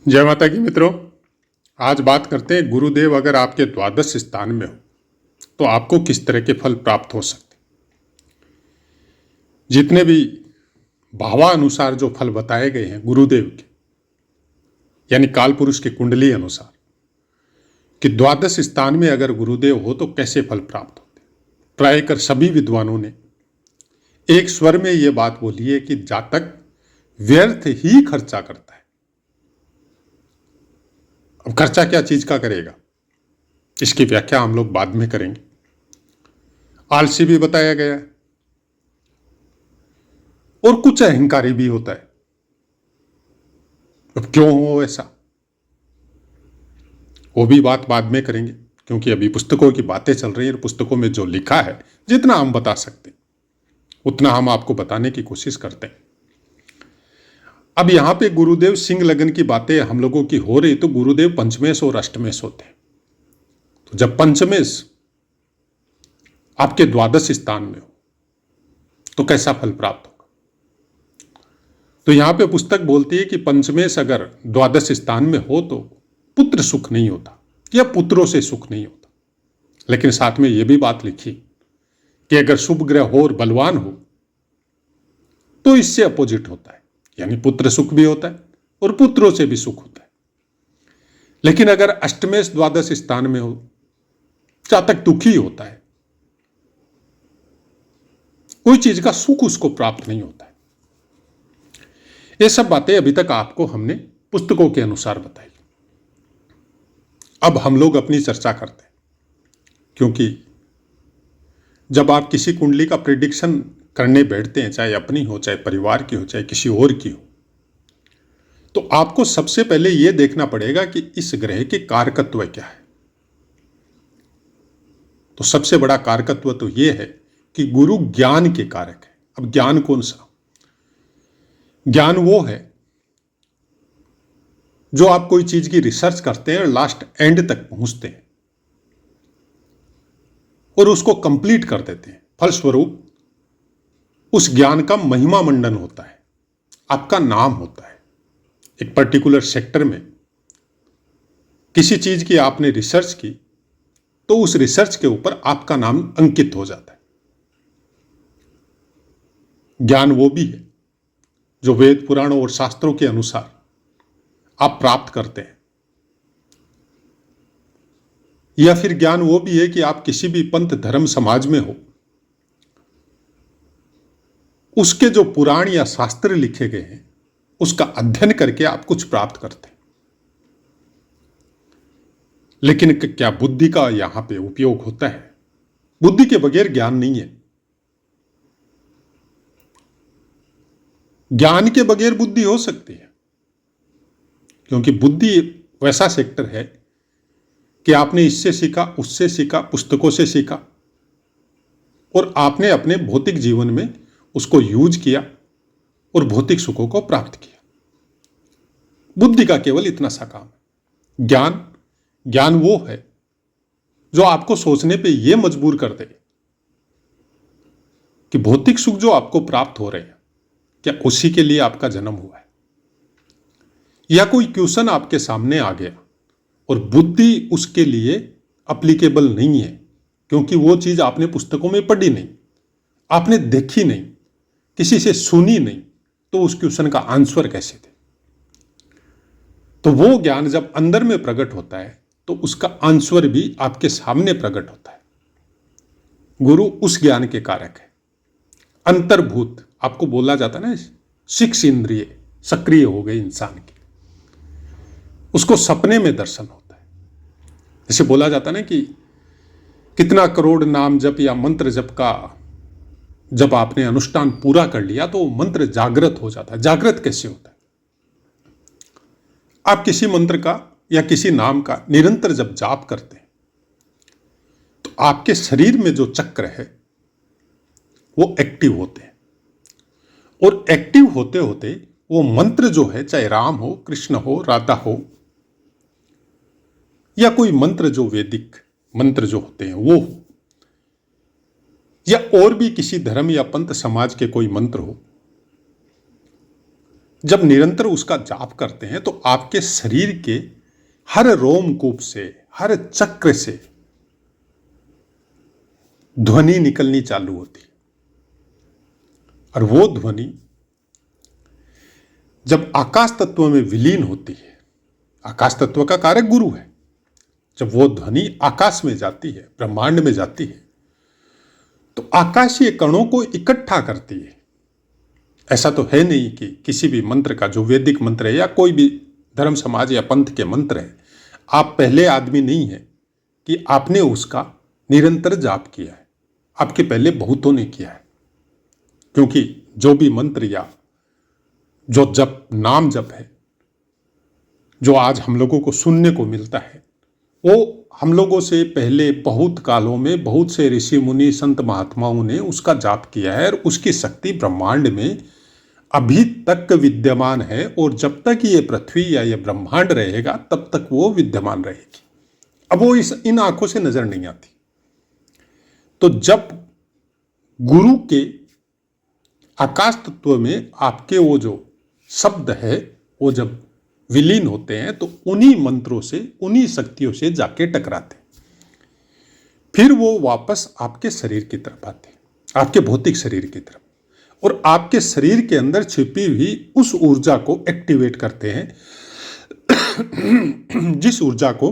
जय माता की मित्रों। आज बात करते हैं गुरुदेव अगर आपके द्वादश स्थान में हो तो आपको किस तरह के फल प्राप्त हो सकते। जितने भी भावानुसार जो फल बताए गए हैं गुरुदेव के, यानी काल पुरुष की कुंडली अनुसार कि द्वादश स्थान में अगर गुरुदेव हो तो कैसे फल प्राप्त होते, प्राय कर सभी विद्वानों ने एक स्वर में यह बात बोली है कि जातक व्यर्थ ही खर्चा करता है। अब खर्चा क्या चीज का करेगा, इसकी व्याख्या हम लोग बाद में करेंगे। आलसी भी बताया गया है और कुछ अहंकारी भी होता है। अब क्यों हो ऐसा, वो भी बात बाद में करेंगे, क्योंकि अभी पुस्तकों की बातें चल रही है और पुस्तकों में जो लिखा है जितना हम बता सकते हैं उतना हम आपको बताने की कोशिश करते हैं। अब यहां पे गुरुदेव सिंह लगन की बातें हम लोगों की हो रही, तो गुरुदेव पंचमेश और अष्टमेश होते हैं। तो जब पंचमेश आपके द्वादश स्थान में हो तो कैसा फल प्राप्त होगा। तो यहां पे पुस्तक बोलती है कि पंचमेश अगर द्वादश स्थान में हो तो पुत्र सुख नहीं होता या पुत्रों से सुख नहीं होता। लेकिन साथ में यह भी बात लिखी कि अगर शुभ ग्रह हो और बलवान हो तो इससे अपोजिट होता है, यानी पुत्र सुख भी होता है और पुत्रों से भी सुख होता है। लेकिन अगर अष्टमेश द्वादश स्थान में हो, जातक दुखी होता है, कोई चीज का सुख उसको प्राप्त नहीं होता है। ये सब बातें अभी तक आपको हमने पुस्तकों के अनुसार बताई। अब हम लोग अपनी चर्चा करते हैं, क्योंकि जब आप किसी कुंडली का प्रिडिक्शन करने बैठते हैं, चाहे अपनी हो, चाहे परिवार की हो, चाहे किसी और की हो, तो आपको सबसे पहले यह देखना पड़ेगा कि इस ग्रह के कारकत्व क्या है। तो सबसे बड़ा कारकत्व तो यह है कि गुरु ज्ञान के कारक है। अब ज्ञान कौन सा? ज्ञान वो है जो आप कोई चीज की रिसर्च करते हैं और लास्ट एंड तक पहुंचते हैं और उसको कंप्लीट कर देते हैं। फलस्वरूप उस ज्ञान का महिमा मंडन होता है, आपका नाम होता है। एक पर्टिकुलर सेक्टर में किसी चीज की आपने रिसर्च की तो उस रिसर्च के ऊपर आपका नाम अंकित हो जाता है। ज्ञान वो भी है जो वेद पुराणों और शास्त्रों के अनुसार आप प्राप्त करते हैं, या फिर ज्ञान वो भी है कि आप किसी भी पंथ धर्म समाज में हो, उसके जो पुराण या शास्त्र लिखे गए हैं उसका अध्ययन करके आप कुछ प्राप्त करते हैं। लेकिन क्या बुद्धि का यहां पे उपयोग होता है? बुद्धि के बगैर ज्ञान नहीं है। ज्ञान के बगैर बुद्धि हो सकती है, क्योंकि बुद्धि वैसा सेक्टर है कि आपने इससे सीखा, उससे सीखा, पुस्तकों से सीखा और आपने अपने भौतिक जीवन में उसको यूज किया और भौतिक सुखों को प्राप्त किया। बुद्धि का केवल इतना सा काम है। ज्ञान वो है जो आपको सोचने पे यह मजबूर कर दे कि भौतिक सुख जो आपको प्राप्त हो रहे हैं क्या उसी के लिए आपका जन्म हुआ है, या कोई क्वेश्चन आपके सामने आ गया और बुद्धि उसके लिए अप्लीकेबल नहीं है, क्योंकि वो चीज आपने पुस्तकों में पढ़ी नहीं, आपने देखी नहीं, किसी से सुनी नहीं, तो उस क्वेश्चन का आंसर कैसे दे। तो वो ज्ञान जब अंदर में प्रकट होता है तो उसका आंसर भी आपके सामने प्रकट होता है। गुरु उस ज्ञान के कारक है। अंतर्भूत आपको बोला जाता है ना, 6 इंद्रिय सक्रिय हो गए इंसान की, उसको सपने में दर्शन होता है। जैसे बोला जाता है ना कि कितना करोड़ नाम जप या मंत्र जप का जब आपने अनुष्ठान पूरा कर लिया तो मंत्र जागृत हो जाता है। जागृत कैसे होता है? आप किसी मंत्र का या किसी नाम का निरंतर जब जाप करते हैं तो आपके शरीर में जो चक्र है वो एक्टिव होते हैं, और एक्टिव होते होते वो मंत्र जो है, चाहे राम हो, कृष्ण हो, राधा हो, या कोई मंत्र जो वैदिक मंत्र जो होते हैं वो हो, या और भी किसी धर्म या पंथ समाज के कोई मंत्र हो, जब निरंतर उसका जाप करते हैं तो आपके शरीर के हर रोमकूप से, हर चक्र से ध्वनि निकलनी चालू होती है। और वो ध्वनि जब आकाश तत्व में विलीन होती है, आकाश तत्व का कारक गुरु है, जब वो ध्वनि आकाश में जाती है, ब्रह्मांड में जाती है, तो आकाशीय कणों को इकट्ठा करती है। ऐसा तो है नहीं कि किसी भी मंत्र का, जो वैदिक मंत्र है या कोई भी धर्म समाज या पंथ के मंत्र है, आप पहले आदमी नहीं है कि आपने उसका निरंतर जाप किया है। आपके पहले बहुतों ने किया है। क्योंकि जो भी मंत्र या जो जप, नाम जप है, जो आज हम लोगों को सुनने को मिलता है, वो हम लोगों से पहले बहुत कालों में बहुत से ऋषि मुनि संत महात्माओं ने उसका जाप किया है। और उसकी शक्ति ब्रह्मांड में अभी तक विद्यमान है। और जब तक ये पृथ्वी या ये ब्रह्मांड रहेगा तब तक वो विद्यमान रहेगी। अब वो इन आंखों से नजर नहीं आती। तो जब गुरु के आकाश तत्व में आपके वो जो शब्द है वो जब विलीन होते हैं तो उन्हीं मंत्रों से, उन्हीं शक्तियों से जाके टकराते, फिर वो वापस आपके शरीर की तरफ आते, आपके भौतिक शरीर की तरफ, और आपके शरीर के अंदर छिपी हुई उस ऊर्जा को एक्टिवेट करते हैं जिस ऊर्जा को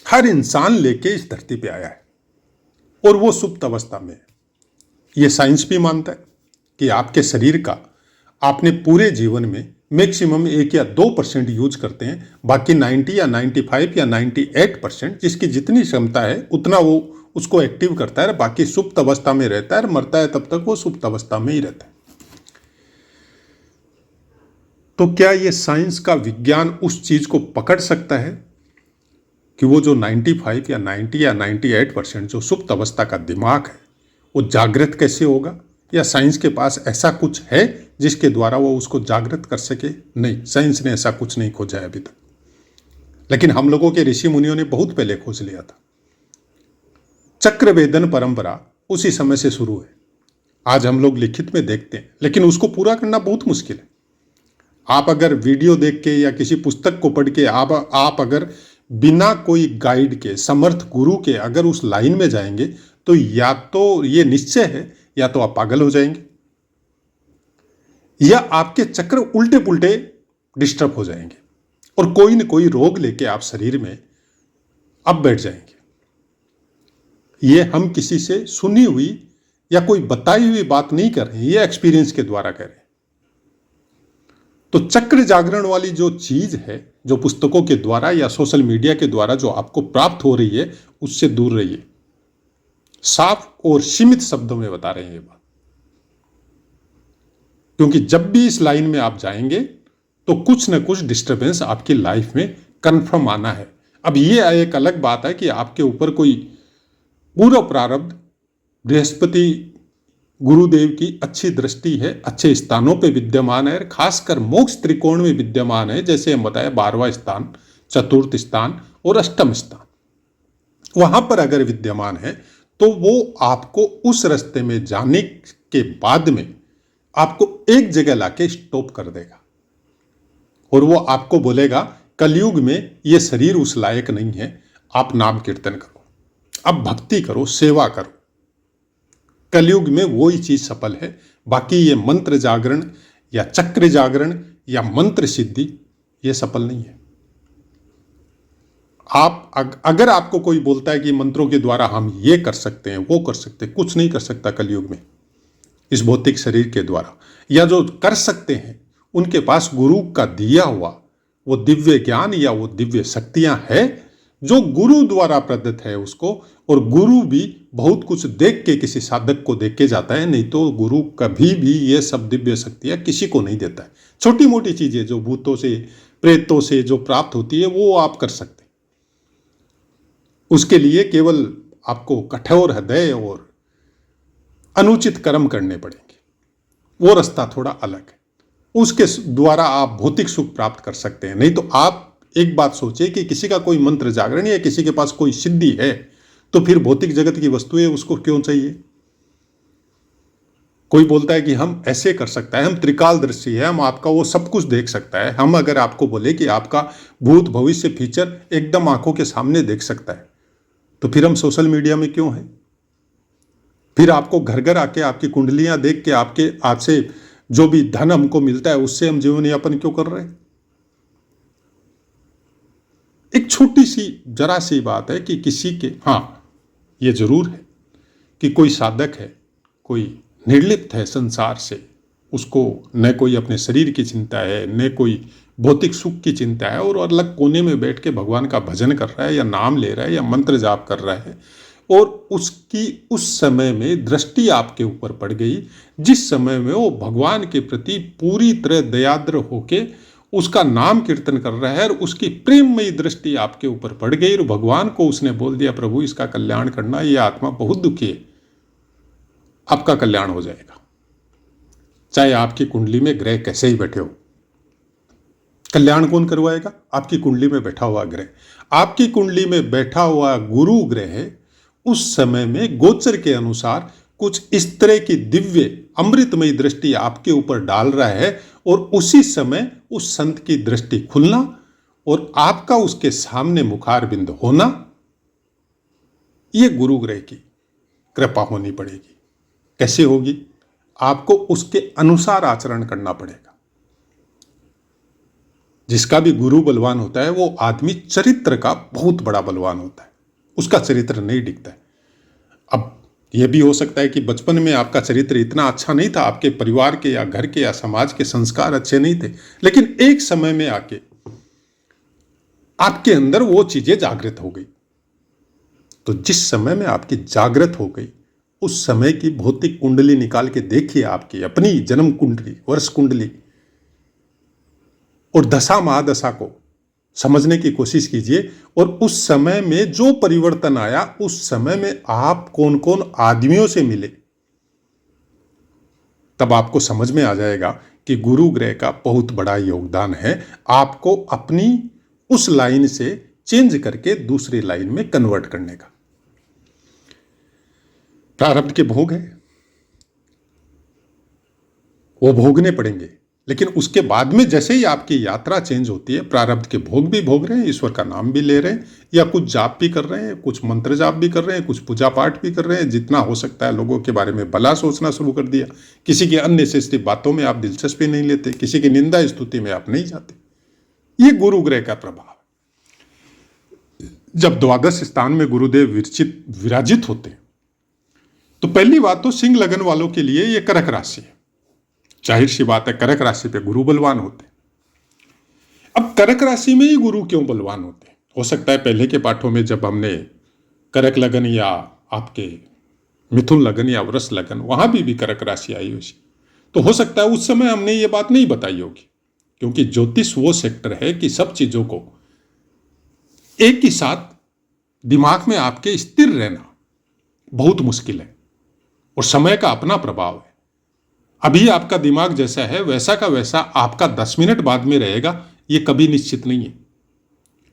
हर इंसान लेके इस धरती पे आया है और वो सुप्त अवस्था में है। ये साइंस भी मानता है कि आपके शरीर का आपने पूरे जीवन में मैक्सिमम 1 या 2% यूज करते हैं, बाकी 90 या 95 या 98% जिसकी जितनी क्षमता है उतना वो उसको एक्टिव करता है, बाकी सुप्त अवस्था में रहता है। मरता है तब तक वो सुप्त अवस्था में ही रहता है। तो क्या ये साइंस का विज्ञान उस चीज को पकड़ सकता है कि वो जो 95 या 90 या 98% जो सुप्त अवस्था का दिमाग है वो जागृत कैसे होगा? या साइंस के पास ऐसा कुछ है जिसके द्वारा वो उसको जागृत कर सके? नहीं, साइंस ने ऐसा कुछ नहीं खोजा है अभी तक। लेकिन हम लोगों के ऋषि मुनियों ने बहुत पहले खोज लिया था। चक्रवेदन परंपरा उसी समय से शुरू है। आज हम लोग लिखित में देखते हैं, लेकिन उसको पूरा करना बहुत मुश्किल है। आप अगर वीडियो देख के या किसी पुस्तक को पढ़ के आप अगर बिना कोई गाइड के, समर्थ गुरु के अगर उस लाइन में जाएंगे तो या तो ये निश्चय है या तो आप पागल हो जाएंगे या आपके चक्र उल्टे पुल्टे डिस्टर्ब हो जाएंगे और कोई न कोई रोग लेके आप शरीर में अब बैठ जाएंगे। ये हम किसी से सुनी हुई या कोई बताई हुई बात नहीं कर रहे हैं, ये एक्सपीरियंस के द्वारा कर रहे हैं। तो चक्र जागरण वाली जो चीज है, जो पुस्तकों के द्वारा या सोशल मीडिया के द्वारा जो आपको प्राप्त हो रही है, उससे दूर रहिए। साफ और सीमित शब्दों में बता रहे हैं ये बात, क्योंकि जब भी इस लाइन में आप जाएंगे तो कुछ न कुछ डिस्टर्बेंस आपकी लाइफ में कंफर्म आना है। अब ये एक अलग बात है कि आपके ऊपर कोई पूरा प्रारब्ध, बृहस्पति गुरुदेव की अच्छी दृष्टि है, अच्छे स्थानों पे विद्यमान है, खासकर मोक्ष त्रिकोण में विद्यमान है, जैसे हम बताए 12वां स्थान, चतुर्थ स्थान और अष्टम स्थान। वहां पर अगर विद्यमान है तो वो आपको उस रास्ते में जाने के बाद में आपको एक जगह लाके स्टॉप कर देगा और वो आपको बोलेगा कलयुग में ये शरीर उस लायक नहीं है, आप नाम कीर्तन करो, अब भक्ति करो, सेवा करो। कलयुग में वो ही चीज सफल है, बाकी ये मंत्र जागरण या चक्र जागरण या मंत्र सिद्धि ये सफल नहीं है। आप अगर आपको कोई बोलता है कि मंत्रों के द्वारा हम ये कर सकते हैं, वो कर सकते हैं, कुछ नहीं कर सकता कलयुग में इस भौतिक शरीर के द्वारा। या जो कर सकते हैं उनके पास गुरु का दिया हुआ वो दिव्य ज्ञान या वो दिव्य शक्तियां हैं जो गुरु द्वारा प्रदत्त है उसको, और गुरु भी बहुत कुछ देख के किसी साधक को देख के जाता है, नहीं तो गुरु कभी भी ये सब दिव्य शक्तियां किसी को नहीं देता है। छोटी मोटी चीजें जो भूतों से, प्रेतों से जो प्राप्त होती है वो आप कर सकते हैं। उसके लिए केवल आपको कठोर हृदय और अनुचित कर्म करने पड़ेंगे, वो रास्ता थोड़ा अलग है। उसके द्वारा आप भौतिक सुख प्राप्त कर सकते हैं। नहीं तो आप एक बात सोचिए कि किसी का कोई मंत्र जागरण या किसी के पास कोई सिद्धि है तो फिर भौतिक जगत की वस्तुएं उसको क्यों चाहिए? कोई बोलता है कि हम ऐसे कर सकता है, हम त्रिकालदर्शी है, हम आपका वो सब कुछ देख सकता है। हम अगर आपको बोले कि आपका भूत भविष्य फ्यूचर एकदम आंखों के सामने देख सकता है, तो फिर हम सोशल मीडिया में क्यों हैं? फिर आपको घर घर आके आपकी कुंडलियां देख के आपके आपसे जो भी धन हमको मिलता है उससे हम जीवन यापन क्यों कर रहे हैं? एक छोटी सी जरा सी बात है कि किसी के, हाँ ये जरूर है कि कोई साधक है, कोई निर्लिप्त है संसार से, उसको न कोई अपने शरीर की चिंता है, न कोई भौतिक सुख की चिंता है, और अलग कोने में बैठ के भगवान का भजन कर रहा है या नाम ले रहा है या मंत्र जाप कर रहा है, और उसकी उस समय में दृष्टि आपके ऊपर पड़ गई जिस समय में वो भगवान के प्रति पूरी तरह दयाद्र होके उसका नाम कीर्तन कर रहा है, और उसकी प्रेममयी दृष्टि आपके ऊपर पड़ गई और भगवान को उसने बोल दिया, प्रभु इसका कल्याण करना, ये आत्मा बहुत दुखी है, आपका कल्याण हो जाएगा, चाहे आपकी कुंडली में ग्रह कैसे ही बैठे हो। कल्याण कौन करवाएगा? आपकी कुंडली में बैठा हुआ ग्रह। आपकी कुंडली में बैठा हुआ गुरु ग्रह उस समय में गोचर के अनुसार कुछ इस तरह की दिव्य अमृतमयी दृष्टि आपके ऊपर डाल रहा है, और उसी समय उस संत की दृष्टि खुलना और आपका उसके सामने मुखारबिंद होना, यह गुरु ग्रह की कृपा होनी पड़ेगी। कैसे होगी? आपको उसके अनुसार आचरण करना पड़ेगा। जिसका भी गुरु बलवान होता है वो आदमी चरित्र का बहुत बड़ा बलवान होता है, उसका चरित्र नहीं दिखता है। अब यह भी हो सकता है कि बचपन में आपका चरित्र इतना अच्छा नहीं था, आपके परिवार के या घर के या समाज के संस्कार अच्छे नहीं थे, लेकिन एक समय में आके आपके अंदर वो चीजें जागृत हो गई। तो जिस समय में आपकी जागृत हो गई उस समय की भौतिक कुंडली निकाल के देखिए, आपकी अपनी जन्म कुंडली, वर्ष कुंडली और दशा महादशा को समझने की कोशिश कीजिए, और उस समय में जो परिवर्तन आया, उस समय में आप कौन कौन आदमियों से मिले, तब आपको समझ में आ जाएगा कि गुरु ग्रह का बहुत बड़ा योगदान है आपको अपनी उस लाइन से चेंज करके दूसरी लाइन में कन्वर्ट करने का। प्रारब्ध के भोग है, वो भोगने पड़ेंगे, लेकिन उसके बाद में जैसे ही आपकी यात्रा चेंज होती है, प्रारब्ध के भोग भी भोग रहे हैं, ईश्वर का नाम भी ले रहे हैं, या कुछ जाप भी कर रहे हैं, कुछ मंत्र जाप भी कर रहे हैं, कुछ पूजा पाठ भी कर रहे हैं, जितना हो सकता है लोगों के बारे में भला सोचना शुरू कर दिया, किसी की अननेसेसरी बातों में आप दिलचस्पी नहीं लेते, किसी की निंदा स्तुति में आप नहीं जाते। ये गुरु ग्रह का प्रभाव। जब द्वादश स्थान में गुरुदेव विराजित होते हैं, तो पहली बात तो सिंह लगन वालों के लिए ये कर्क राशि है। जाहिर सी बात है, कर्क राशि पे गुरु बलवान होते हैं। अब कर्क राशि में ही गुरु क्यों बलवान होते हैं? हो सकता है पहले के पाठों में जब हमने कर्क लगन या आपके मिथुन लगन या वृष लगन, वहां भी कर्क राशि आई हुई, तो हो सकता है उस समय हमने ये बात नहीं बताई होगी, क्योंकि ज्योतिष वो सेक्टर है कि सब चीजों को एक ही साथ दिमाग में आपके स्थिर रहना बहुत मुश्किल है, और समय का अपना प्रभाव है। अभी आपका दिमाग जैसा है वैसा का वैसा आपका 10 मिनट बाद में रहेगा, ये कभी निश्चित नहीं है।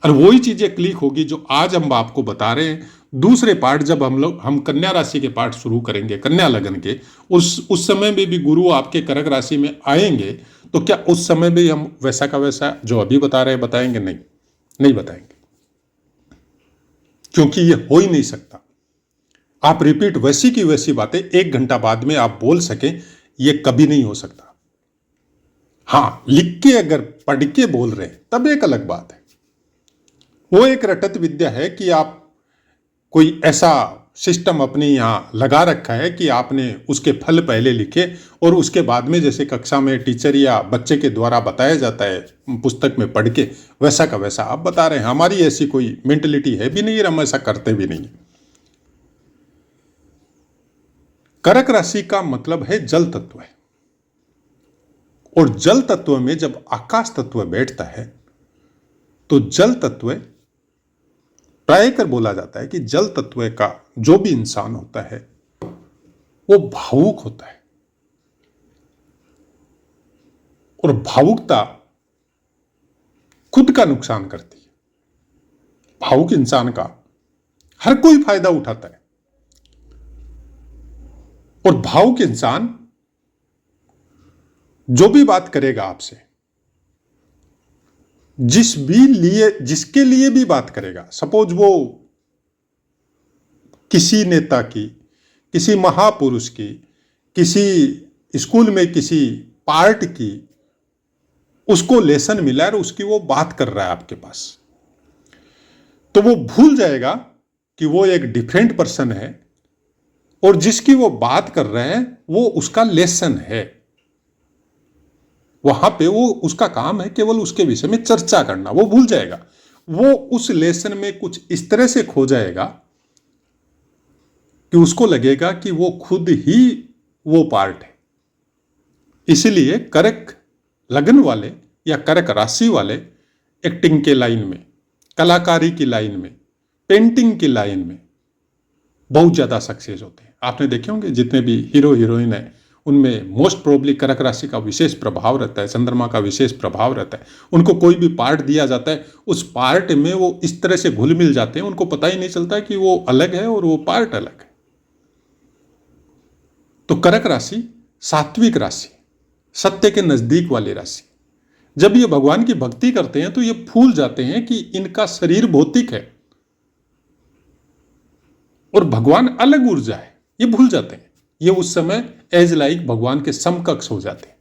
और वही चीजें क्लिक होगी जो आज हम आपको बता रहे हैं। दूसरे पार्ट जब हम कन्या राशि के पार्ट शुरू करेंगे, कन्या लगन के, उस समय में भी गुरु आपके कर्क राशि में आएंगे, तो क्या उस समय भी हम वैसा का वैसा जो अभी बता रहे हैं बताएंगे? नहीं बताएंगे, क्योंकि ये हो ही नहीं सकता। आप रिपीट वैसी की वैसी बातें 1 घंटा बाद में आप बोल सकें, ये कभी नहीं हो सकता। हाँ, लिख के अगर पढ़ के बोल रहे हैं तब एक अलग बात है। वो एक रटत विद्या है कि आप कोई ऐसा सिस्टम अपने यहां लगा रखा है कि आपने उसके फल पहले लिखे, और उसके बाद में जैसे कक्षा में टीचर या बच्चे के द्वारा बताया जाता है पुस्तक में पढ़ के, वैसा का वैसा आप बता रहे हैं। हमारी ऐसी कोई मेंटलिटी है भी नहीं, और हम ऐसा करते भी नहीं। कर्क राशि का मतलब है जल तत्व है, और जल तत्व में जब आकाश तत्व बैठता है तो जल तत्व प्राय कर बोला जाता है कि जल तत्व का जो भी इंसान होता है वो भावुक होता है, और भावुकता खुद का नुकसान करती है। भावुक इंसान का हर कोई फायदा उठाता है, और भावुक इंसान जो भी बात करेगा आपसे, जिसके लिए भी बात करेगा, सपोज वो किसी नेता की, किसी महापुरुष की, किसी स्कूल में किसी पार्ट की, उसको लेसन मिला है और उसकी वो बात कर रहा है आपके पास, तो वो भूल जाएगा कि वो एक डिफरेंट पर्सन है और जिसकी वो बात कर रहे हैं वो उसका लेसन है। वहां पे वो उसका काम है केवल उसके विषय में चर्चा करना, वो भूल जाएगा। वो उस लेसन में कुछ इस तरह से खो जाएगा कि उसको लगेगा कि वो खुद ही वो पार्ट है। इसलिए कर्क लगन वाले या कर्क राशि वाले एक्टिंग के लाइन में, कलाकारी की लाइन में, पेंटिंग की लाइन में बहुत ज्यादा सक्सेस होते हैं। आपने देखे होंगे जितने भी हीरो हीरोइन है उनमें मोस्ट प्रोबेबली कर्क राशि का विशेष प्रभाव रहता है, चंद्रमा का विशेष प्रभाव रहता है। उनको कोई भी पार्ट दिया जाता है, उस पार्ट में वो इस तरह से घुल मिल जाते हैं, उनको पता ही नहीं चलता कि वो अलग है और वो पार्ट अलग है। तो कर्क राशि सात्विक राशि, सत्य के नजदीक वाली राशि। जब ये भगवान की भक्ति करते हैं तो ये भूल जाते हैं कि इनका शरीर भौतिक है और भगवान अलग ऊर्जा है, ये भूल जाते हैं। ये उस समय एज लाइक भगवान के समकक्ष हो जाते हैं।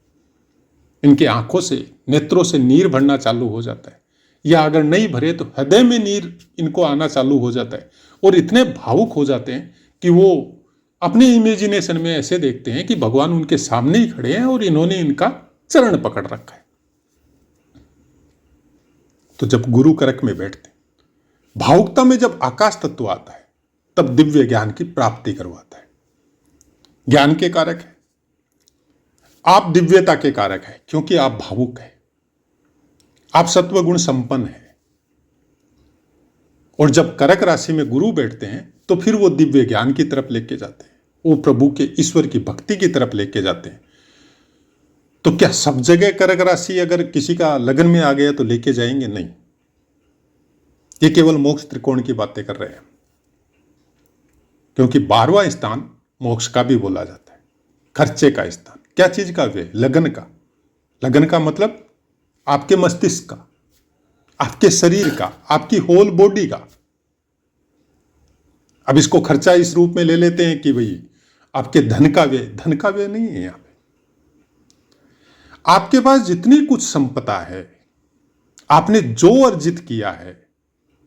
इनके आंखों से, नेत्रों से नीर भरना चालू हो जाता है, या अगर नहीं भरे तो हृदय में नीर इनको आना चालू हो जाता है और इतने भावुक हो जाते हैं कि वो अपने इमेजिनेशन में ऐसे देखते हैं कि भगवान उनके सामने ही खड़े हैं और इन्होंने इनका चरण पकड़ रखा है। तो जब गुरु कर्क में बैठते, भावुकता में जब आकाश तत्व आता है तब दिव्य ज्ञान की प्राप्ति करवाता है। ज्ञान के कारक है, आप दिव्यता के कारक है क्योंकि आप भावुक है, आप सत्वगुण संपन्न है। और जब कर्क राशि में गुरु बैठते हैं तो फिर वो दिव्य ज्ञान की तरफ लेके जाते हैं, वो प्रभु के ईश्वर की भक्ति की तरफ लेके जाते हैं। तो क्या सब जगह कर्क राशि अगर किसी का लगन में आ गया तो लेके जाएंगे? नहीं, ये केवल मोक्ष त्रिकोण की बातें कर रहे हैं, क्योंकि 12वां स्थान मोक्ष का भी बोला जाता है, खर्चे का स्थान। क्या चीज का? वे लगन का। लगन का मतलब आपके मस्तिष्क का, आपके शरीर का, आपकी होल बॉडी का। अब इसको खर्चा इस रूप में ले लेते हैं कि भाई आपके धन का व्यय। धन का व्यय नहीं है। यहां पे आपके पास जितनी कुछ संपदा है, आपने जो अर्जित किया है,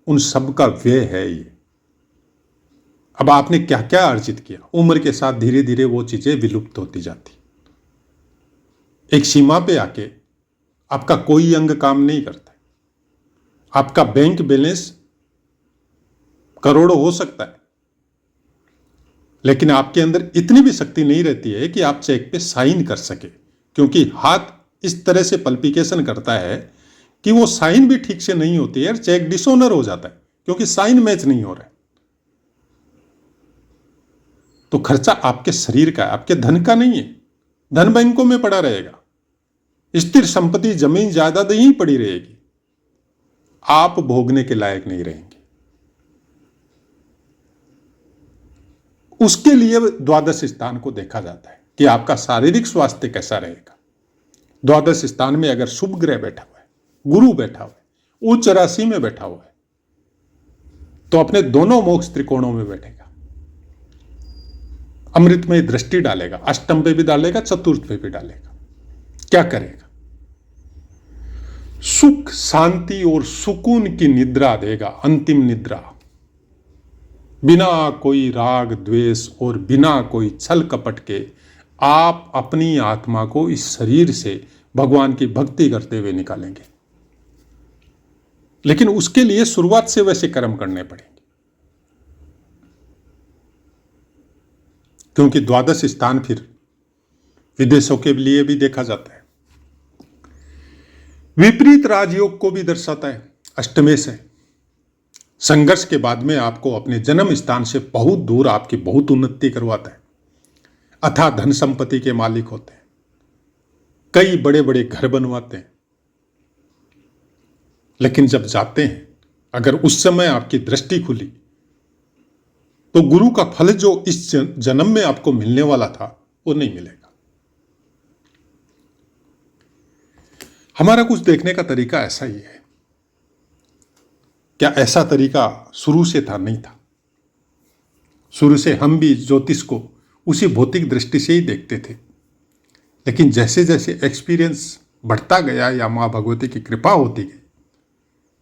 उन सब का व्यय है ये। अब आपने क्या क्या अर्जित किया, उम्र के साथ धीरे धीरे वो चीजें विलुप्त होती जाती। एक सीमा पे आके आपका कोई अंग काम नहीं करता। आपका बैंक बैलेंस करोड़ों हो सकता है, लेकिन आपके अंदर इतनी भी शक्ति नहीं रहती है कि आप चेक पे साइन कर सके, क्योंकि हाथ इस तरह से पल्पिकेशन करता है कि वो साइन भी ठीक से नहीं होती है, चेक डिसऑनर हो जाता है क्योंकि साइन मैच नहीं हो रहा है। तो खर्चा आपके शरीर का है, आपके धन का नहीं है। धन बैंकों में पड़ा रहेगा, स्थिर संपत्ति जमीन जायदाद ही पड़ी रहेगी, आप भोगने के लायक नहीं रहेंगे। उसके लिए द्वादश स्थान को देखा जाता है कि आपका शारीरिक स्वास्थ्य कैसा रहेगा। द्वादश स्थान में अगर शुभ ग्रह बैठा हुआ है, गुरु बैठा हुआ है, उच्च राशि में बैठा हुआ है, तो अपने दोनों मोक्ष त्रिकोणों में बैठेगा, अमृत में दृष्टि डालेगा, अष्टम पे भी डालेगा, चतुर्थ पे भी डालेगा। क्या करेगा? सुख, शांति और सुकून की निद्रा देगा, अंतिम निद्रा, बिना कोई राग द्वेष और बिना कोई छल कपट के। आप अपनी आत्मा को इस शरीर से भगवान की भक्ति करते हुए निकालेंगे, लेकिन उसके लिए शुरुआत से वैसे कर्म करने पड़ेंगे, क्योंकि द्वादश स्थान फिर विदेशों के लिए भी देखा जाता है। विपरीत राजयोग को भी दर्शाता है। अष्टमेश है, संघर्ष के बाद में आपको अपने जन्म स्थान से बहुत दूर आपकी बहुत उन्नति करवाता है। अथाह धन संपत्ति के मालिक होते हैं, कई बड़े बड़े घर बनवाते हैं। लेकिन जब जाते हैं, अगर उस समय आपकी दृष्टि खुली तो गुरु का फल जो इस जन्म में आपको मिलने वाला था वो नहीं मिलेगा। हमारा कुछ देखने का तरीका ऐसा ही है। क्या ऐसा तरीका शुरू से था? नहीं था। शुरू से हम भी ज्योतिष को उसी भौतिक दृष्टि से ही देखते थे, लेकिन जैसे जैसे एक्सपीरियंस बढ़ता गया या माँ भगवती की कृपा होती गई,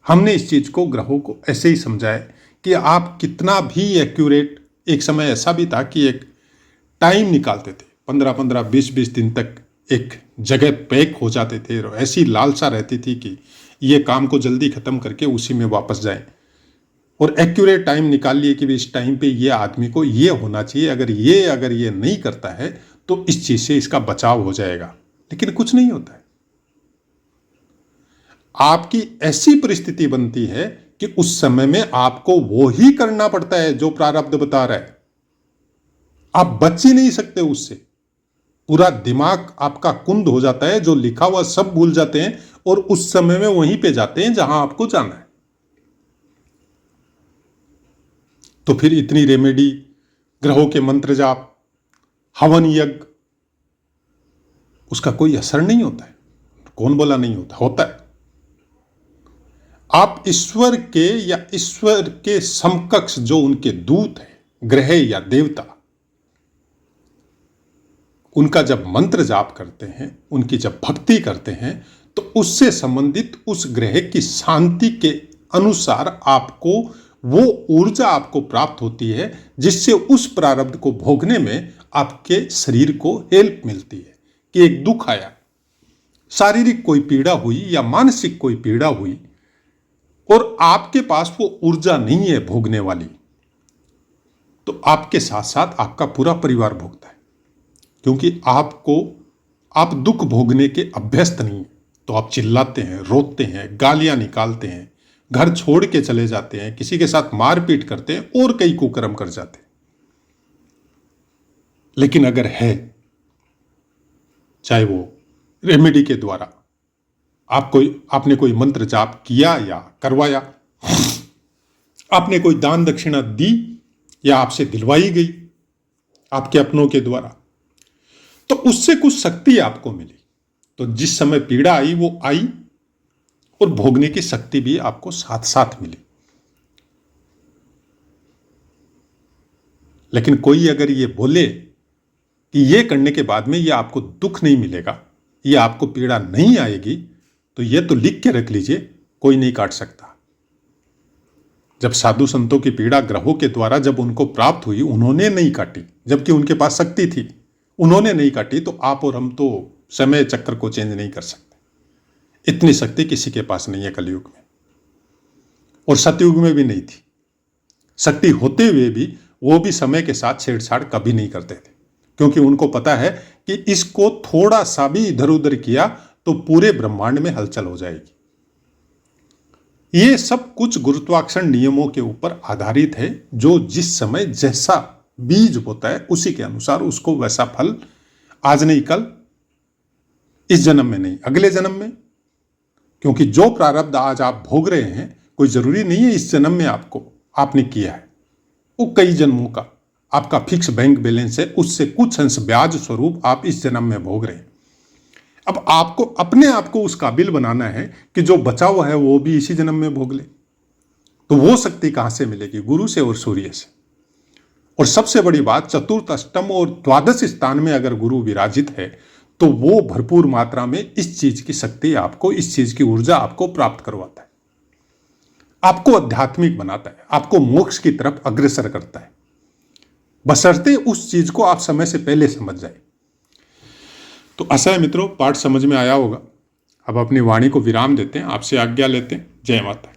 हमने इस चीज को, ग्रहों को ऐसे ही समझा है कि आप कितना भी एक्यूरेट, एक समय ऐसा भी था कि एक टाइम निकालते थे, 15-15, 20-20 दिन तक एक जगह पैक हो जाते थे, और ऐसी लालसा रहती थी कि ये काम को जल्दी खत्म करके उसी में वापस जाएं, और एक्यूरेट टाइम निकाल लिए कि इस टाइम पे ये आदमी को ये होना चाहिए, अगर ये नहीं करता है तो इस चीज से इसका बचाव हो जाएगा। लेकिन कुछ नहीं होता है। आपकी ऐसी परिस्थिति बनती है कि उस समय में आपको वो ही करना पड़ता है जो प्रारब्ध बता रहा है। आप बच ही नहीं सकते उससे। पूरा दिमाग आपका कुंद हो जाता है, जो लिखा हुआ सब भूल जाते हैं और उस समय में वहीं पे जाते हैं जहां आपको जाना है। तो फिर इतनी रेमेडी, ग्रहों के मंत्र जाप, हवन यज्ञ, उसका कोई असर नहीं होता है। कौन बोला नहीं होता? होता है। आप ईश्वर के या ईश्वर के समकक्ष जो उनके दूत हैं, ग्रह या देवता, उनका जब मंत्र जाप करते हैं, उनकी जब भक्ति करते हैं, तो उससे संबंधित उस ग्रह की शांति के अनुसार आपको वो ऊर्जा आपको प्राप्त होती है, जिससे उस प्रारब्ध को भोगने में आपके शरीर को हेल्प मिलती है। कि एक दुख आया, शारीरिक कोई पीड़ा हुई या मानसिक कोई पीड़ा हुई, और आपके पास वो ऊर्जा नहीं है भोगने वाली, तो आपके साथ साथ आपका पूरा परिवार भोगता है। क्योंकि आप दुख भोगने के अभ्यस्त नहीं है, तो आप चिल्लाते हैं, रोते हैं, गालियां निकालते हैं, घर छोड़ के चले जाते हैं, किसी के साथ मारपीट करते हैं और कई कुकर्म कर जाते हैं। लेकिन अगर है, चाहे वो रेमेडी के द्वारा आपने कोई मंत्र जाप किया या करवाया, आपने कोई दान दक्षिणा दी या आपसे दिलवाई गई आपके अपनों के द्वारा, तो उससे कुछ शक्ति आपको मिली। तो जिस समय पीड़ा आई वो आई, और भोगने की शक्ति भी आपको साथ साथ मिली। लेकिन कोई अगर ये बोले कि ये करने के बाद में ये आपको दुख नहीं मिलेगा, ये आपको पीड़ा नहीं आएगी, तो ये तो लिख के रख लीजिए, कोई नहीं काट सकता। जब साधु संतों की पीड़ा ग्रहों के द्वारा जब उनको प्राप्त हुई, उन्होंने नहीं काटी, जबकि उनके पास शक्ति थी, उन्होंने नहीं काटी, तो आप और हम तो समय चक्र को चेंज नहीं कर सकते। इतनी शक्ति किसी के पास नहीं है कलयुग में, और सतयुग में भी नहीं थी। शक्ति होते हुए भी वो भी समय के साथ छेड़छाड़ कभी नहीं करते थे, क्योंकि उनको पता है कि इसको थोड़ा सा भी इधर उधर किया तो पूरे ब्रह्मांड में हलचल हो जाएगी। ये सब कुछ गुरुत्वाकर्षण नियमों के ऊपर आधारित है, जो जिस समय जैसा बीज होता है उसी के अनुसार उसको वैसा फल, आज नहीं कल, इस जन्म में नहीं अगले जन्म में। क्योंकि जो प्रारब्ध आज आप भोग रहे हैं, कोई जरूरी नहीं है इस जन्म में आपने किया है, वो कई जन्मों का आपका फिक्स बैंक बैलेंस है, उससे कुछ अंश ब्याज स्वरूप आप इस जन्म में भोग रहे हैं। अब आपको अपने आप को उस काबिल बनाना है कि जो बचा हुआ है वो भी इसी जन्म में भोग ले। तो वो शक्ति कहां से मिलेगी? गुरु से और सूर्य से। और सबसे बड़ी बात, चतुर्थ, अष्टम और द्वादश स्थान में अगर गुरु विराजित है, तो वो भरपूर मात्रा में इस चीज की शक्ति आपको, इस चीज की ऊर्जा आपको प्राप्त करवाता है, आपको आध्यात्मिक बनाता है, आपको मोक्ष की तरफ अग्रसर करता है, बशर्ते उस चीज को आप समय से पहले समझ जाए। तो आशा है मित्रों, पाठ समझ में आया होगा। अब अपनी वाणी को विराम देते हैं, आपसे आज्ञा लेते हैं। जय माता।